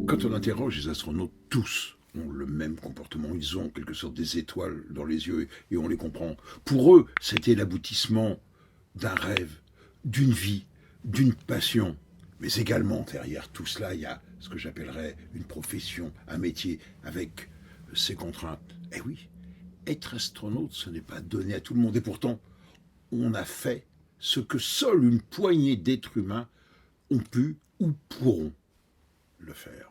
Quand on interroge les astronautes, tous ont le même comportement. Ils ont en quelque sorte des étoiles dans les yeux et on les comprend. Pour eux, c'était l'aboutissement d'un rêve, d'une vie, d'une passion. Mais également, derrière tout cela, il y a ce que j'appellerais une profession, un métier avec ses contraintes. Eh oui, être astronaute, ce n'est pas donné à tout le monde. Et pourtant, on a fait ce que seule une poignée d'êtres humains ont pu ou pourront le faire.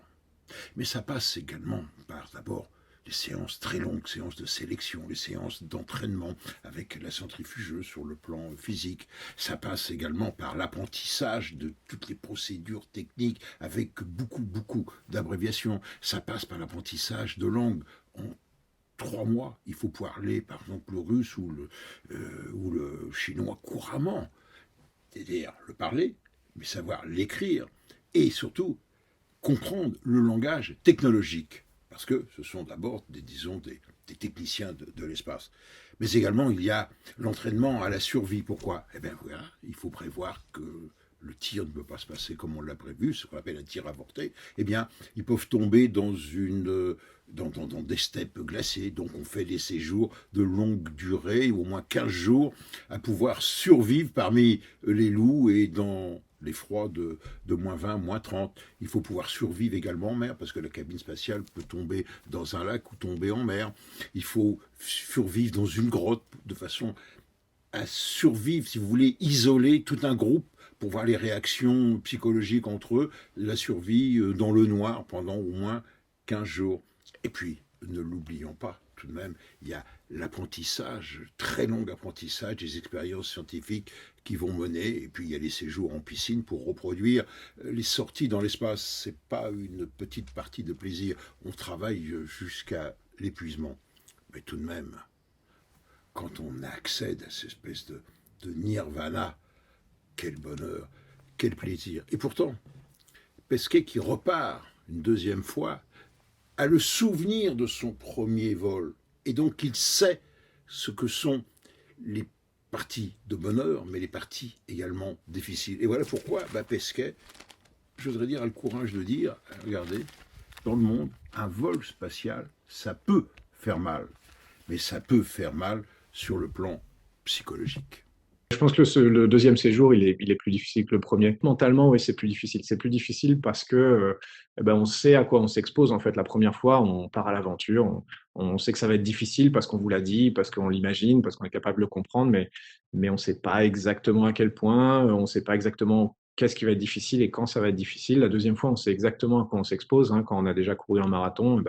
Mais ça passe également par d'abord les séances très longues, séances de sélection, les séances d'entraînement avec la centrifugeuse sur le plan physique. Ça passe également par l'apprentissage de toutes les procédures techniques avec beaucoup d'abréviations. Ça passe par l'apprentissage de langues. En 3 mois, il faut parler par exemple le russe ou le chinois couramment. C'est-à-dire le parler, mais savoir l'écrire et surtout comprendre le langage technologique, parce que ce sont d'abord des techniciens de l'espace. Mais également, il y a l'entraînement à la survie. Pourquoi? Eh bien voilà, il faut prévoir que le tir ne peut pas se passer comme on l'a prévu, ce qu'on appelle un tir avorté. Eh bien, ils peuvent tomber dans des steppes glacées. Donc on fait des séjours de longue durée, au moins 15 jours, à pouvoir survivre parmi les loups et dans les froids de moins 20, moins 30. Il faut pouvoir survivre également en mer, parce que la cabine spatiale peut tomber dans un lac ou tomber en mer. Il faut survivre dans une grotte de façon à survivre, si vous voulez, isoler tout un groupe pour voir les réactions psychologiques entre eux, la survie dans le noir pendant au moins 15 jours. Et puis, ne l'oublions pas, tout de même, il y a l'apprentissage, très long apprentissage, des expériences scientifiques qui vont mener, et puis il y a les séjours en piscine pour reproduire les sorties dans l'espace. C'est pas une petite partie de plaisir, on travaille jusqu'à l'épuisement. Mais tout de même, quand on accède à cette espèce de nirvana, quel bonheur, quel plaisir. Et pourtant, Pesquet qui repart une deuxième fois a le souvenir de son premier vol. Et donc il sait ce que sont les parties de bonheur, mais les parties également difficiles. Et voilà pourquoi Pesquet, j'oserais dire, a le courage de dire, regardez, dans le monde, un vol spatial, ça peut faire mal. Mais ça peut faire mal sur le plan psychologique. Je pense que le deuxième séjour, il est plus difficile que le premier. Mentalement, oui, c'est plus difficile. C'est plus difficile parce que on sait à quoi on s'expose. En fait, la première fois, on part à l'aventure. On sait que ça va être difficile parce qu'on vous l'a dit, parce qu'on l'imagine, parce qu'on est capable de le comprendre, mais on ne sait pas exactement à quel point, on ne sait pas exactement qu'est-ce qui va être difficile et quand ça va être difficile. La deuxième fois, on sait exactement à quoi on s'expose. Hein. Quand on a déjà couru un marathon,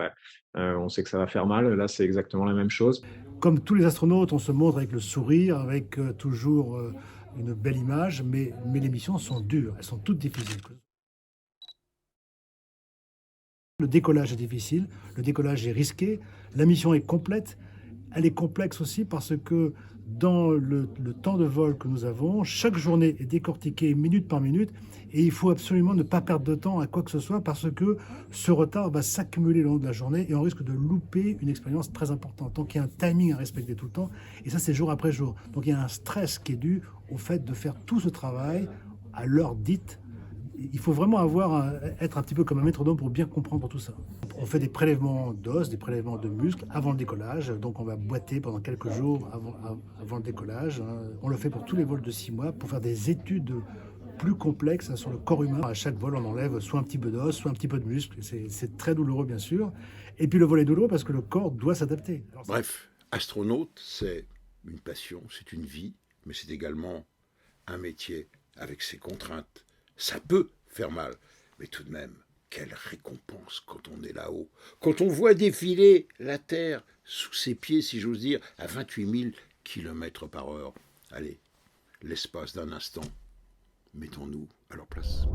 on sait que ça va faire mal. Là, c'est exactement la même chose. Comme tous les astronautes, on se montre avec le sourire, avec toujours une belle image, mais les missions sont dures, elles sont toutes difficiles. Le décollage est difficile, le décollage est risqué, la mission est complète, elle est complexe aussi parce que dans le temps de vol que nous avons, chaque journée est décortiquée minute par minute et il faut absolument ne pas perdre de temps à quoi que ce soit parce que ce retard va s'accumuler le long de la journée et on risque de louper une expérience très importante. Donc il y a un timing à respecter tout le temps et ça c'est jour après jour. Donc il y a un stress qui est dû au fait de faire tout ce travail à l'heure dite. Il faut vraiment être un petit peu comme un métronome pour bien comprendre tout ça. On fait des prélèvements d'os, des prélèvements de muscles avant le décollage. Donc on va boiter pendant quelques jours avant le décollage. On le fait pour tous les vols de 6 mois pour faire des études plus complexes sur le corps humain. À chaque vol, on enlève soit un petit peu d'os, soit un petit peu de muscle. C'est très douloureux, bien sûr. Et puis le vol est douloureux parce que le corps doit s'adapter. Bref, astronaute, c'est une passion, c'est une vie, mais c'est également un métier avec ses contraintes. Ça peut faire mal, mais tout de même, quelle récompense quand on est là-haut. Quand on voit défiler la Terre sous ses pieds, si j'ose dire, à 28 000 km/h. Allez, l'espace d'un instant, mettons-nous à leur place.